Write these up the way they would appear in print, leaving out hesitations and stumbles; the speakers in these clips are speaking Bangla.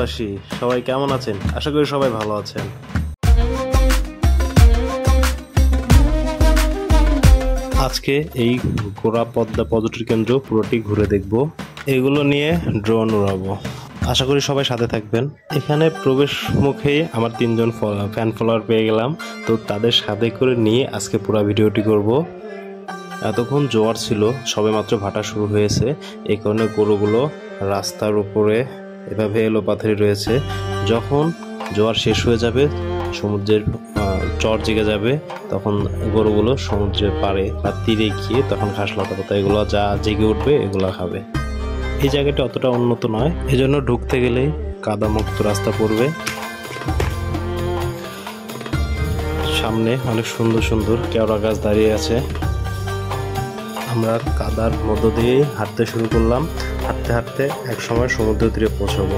দেশবাসী সবাই কেমন আছেন? আশা করি সবাই ভালো আছেন। আজকে এই গোড়া পদ্মা পর্যটন কেন্দ্র পুরোটি ঘুরে দেখব, এগুলো নিয়ে ড্রোন উড়াবো। আশা করি সবাই সাথে থাকবেন। এখানে প্রবেশ মুখেই আমার 3জন ফ্যান ফলোয়ার পেয়ে গেলাম, তো তাদের সাথে করে নিয়ে আজকে পুরো ভিডিওটি করব। এতক্ষণ জোয়ার ছিল, সবে মাত্র ভাটা শুরু হয়েছে, এই কারণে গরুগুলো রাস্তার উপরে এভাবে এলোপাথারি রয়েছে। যখন জোয়ার শেষ হয়ে যাবে, সমুদ্রের চর জেগে যাবে, তখন গরুগুলো সমুদ্রের পাড়ে বা তীরে গিয়ে তখন ঘাস লতা পাতা এগুলো যা জেগে উঠবে এগুলো খাবে। এই জায়গাটা অতটা উন্নত নয়, এজন্য ঢুকতে গেলেই কাদামুক্ত রাস্তা পড়বে। সামনে অনেক সুন্দর সুন্দর কেওড়া গাছ দাঁড়িয়ে আছে। আমরা কাদার মধ্য দিয়ে হাঁটতে শুরু করলাম। হাঁটতে হাঁটতে এক সময় সমুদ্র তীরে পৌঁছাবো।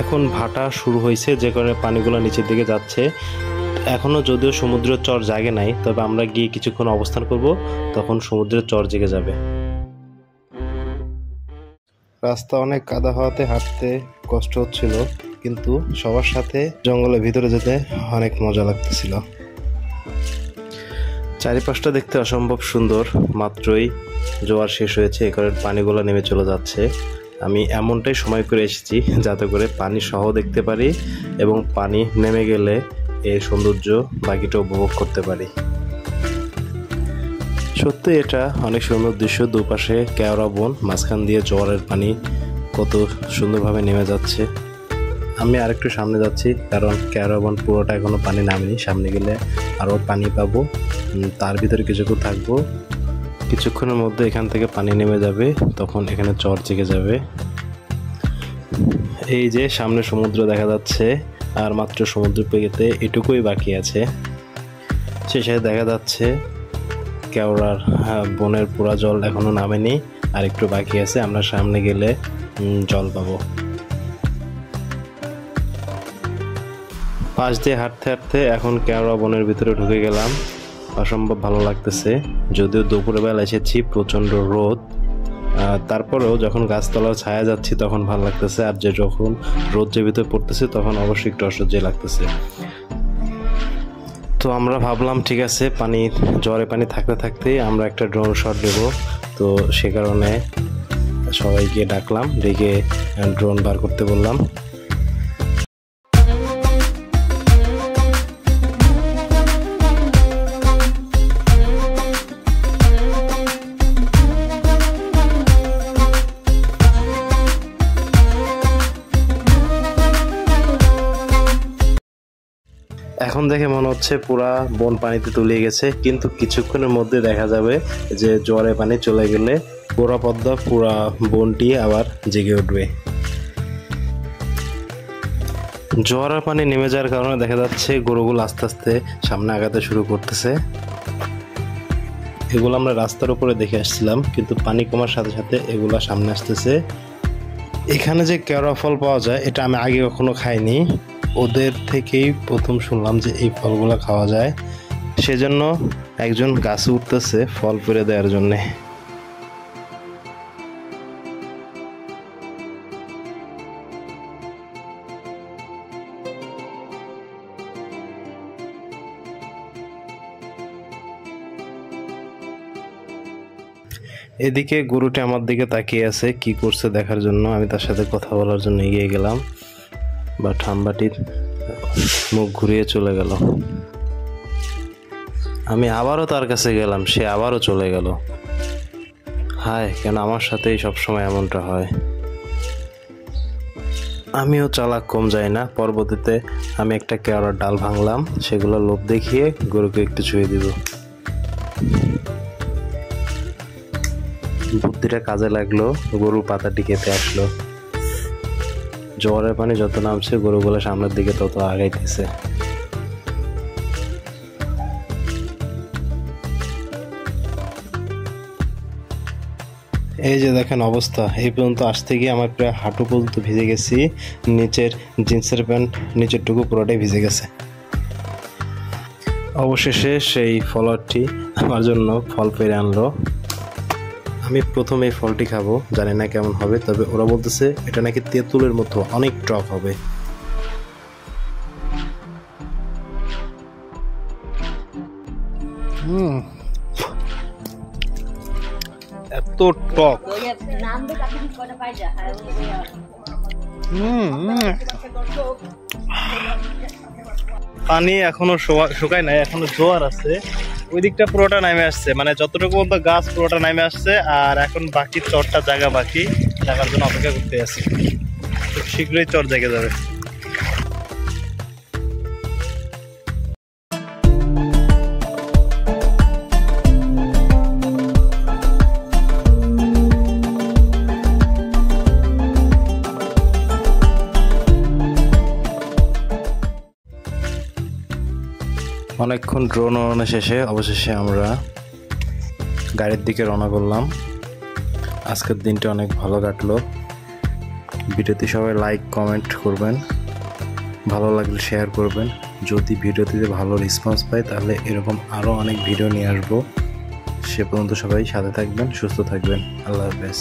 এখন ভাটা শুরু হয়েছে, যে কারণে পানিগুলো নিচের দিকে যাচ্ছে। এখনো যদিও সমুদ্রের চর জাগে নাই, তবে আমরা গিয়ে কিছুক্ষণ অবস্থান করব, তখন সমুদ্রের চর জেগে যাবে। রাস্তা অনেক কাদা হওয়াতে হাঁটতে কষ্ট হচ্ছিল, কিন্তু সবার সাথে জঙ্গলের ভিতরে যেতে অনেক মজা লাগতেছিল। চারিপাশটা দেখতে অসম্ভব সুন্দর। মাত্রই জোয়ার শেষ হয়েছে, এই কারণে পানিগুলো নেমে চলে যাচ্ছে। আমি এমনটাই সময় করে এসেছি যাতে করে পানি সহ দেখতে পারি এবং পানি নেমে গেলে এই সৌন্দর্য বাকিটা উপভোগ করতে পারি। সত্যি এটা অনেক সুন্দর দৃশ্য। দুপাশে কেওড়া বন, মাঝখান দিয়ে জোয়ারের পানি কত সুন্দরভাবে নেমে যাচ্ছে। আমি আরেকটু সামনে যাচ্ছি, কারণ কেওড়া বন পুরোটা এখনো পানি নামেনি। সামনে গেলে আরও পানি পাবো, তার ভিতরে কিছুক্ষণ থাকবো। কিছুক্ষণের মধ্যে এখান থেকে পানি নেমে যাবে, তখন এখানে চর জেগে যাবে। এই যে সামনে সমুদ্র দেখা যাচ্ছে, আর মাত্র সমুদ্র পেরিয়ে এটুকুই বাকি আছে। শেষে দেখা যাচ্ছে কেওড়ার বনের পুরা জল এখনো নামেনি, আর একটু বাকি আছে। আমরা সামনে গেলে জল পাবো। পাশ দিয়ে হাঁটতে হাঁটতে এখন কেওড়া বনের ভিতরে ঢুকে গেলাম। অসম্ভব ভালো লাগতেছে। যদিও দুপুরে বেলা এসেছি, প্রচণ্ড রোদ, তারপরেও যখন গাছতলার ছায়া যাচ্ছি তখন ভালো লাগতেছে। আর যে যখন রোদের ভিতরে পড়তেছে তখন অবশ্যই একটু অসহ্য লাগতেছে। তো আমরা ভাবলাম ঠিক আছে, জ্বরে পানি থাকতে থাকতেই আমরা একটা ড্রোন শট দেব। তো সে কারণে সবাইকে ডাকলাম, ডেকে ড্রোন বার করতে বললাম। এখন দেখে মনে হচ্ছে পুরা বন পানিতে তলিয়ে গেছে, কিন্তু কিছুক্ষণের মধ্যে দেখা যাবে যে জোয়ারে পানি চলে গেলে গোড়া পদ্মা পুরা বনটি আবার জেগে উঠবে। জোয়ারের পানি নেমে যাওয়ার কারণে দেখা যাচ্ছে গরুগুলো আস্তে আস্তে সামনে আগাতে শুরু করতেছে। এগুলো আমরা রাস্তার উপরে দেখে আসছিলাম, কিন্তু পানি কমার সাথে সাথে এগুলা সামনে আসতেছে। এখানে যে কেওড়া ফল পাওয়া যায়, এটা আমি আগে কখনো খাইনি। ওদের থেকেই প্রথম শুনলাম যে এই ফলগুলো খাওয়া যায়। সেজন্য একজন গাছে উঠতেছে ফল পেড়ে দেওয়ার জন্যে। এদিকে গরুটি আমার দিকে তাকিয়ে আছে, কি করছে দেখার জন্য। আমি তার সাথে কথা বলার জন্য এগিয়ে গেলাম, বাট হাম্বাটির মুখ ঘুরিয়ে চলে গেল। আমি আবারও তার কাছে গেলাম, সে আবারও চলে গেল। হায়, কেন আমার সাথেই সবসময় এমনটা হয়। আমিও চালাক কম যাই না। পরবর্তীতে আমি একটা কেওড়ার ডাল ভাঙলাম, সেগুলো লোভ দেখিয়ে গরুকে একটু ছুঁয়ে দিব। বুদ্ধিটা কাজে লাগলো, গরু পাতাটি খেতে আসলো। জোয়ারের পানি যত নামছে, গরুগুলো সামনের দিকে তত আগাইতেছে। এই যে দেখেন অবস্থা, এই পর্যন্ত আসতে গিয়ে আমার প্রায় হাঁটু পর্যন্ত ভিজে গেছি। নিচের জিন্সের প্যান্ট নিচেরটুকু পুরোটাই ভিজে গেছে। অবশেষে সেই ফলোয়ারটি আমার জন্য ফল পেড়ে আনলো। আমি প্রথম এই ফলটি খাবো, জানি না কেমন হবে, তবে ওরা বলতেছে এটা নাকি তেঁতুলের মতো অনেক টক হবে। এত টক। পানি এখনো শুকায় নাই, এখনো জোয়ার আছে। ওই দিকটা পুরোটা নামে আসছে, মানে যতটুকু পর্যন্ত গাছ পুরোটা নামে আসছে, আর এখন বাকি চরটা জায়গা বাকি, জায়গার জন্য অপেক্ষা করতে আছি। খুব শীঘ্রই চর জেগে যাবে। অনেকক্ষণ ড্রোন উড়ানো শেষে অবশেষে আমরা গাড়ির দিকে রওনা করলাম। আজকের দিনটা অনেক ভালো কাটলো। ভিডিওতে সবাই লাইক কমেন্ট করবেন, ভালো লাগলে শেয়ার করবেন। যদি ভিডিওতে ভালো রেসপন্স পাই তাহলে এরকম আরও অনেক ভিডিও নিয়ে আসবো। সে পর্যন্ত সবাই সাথে থাকবেন, সুস্থ থাকবেন। আল্লাহ হাফেজ।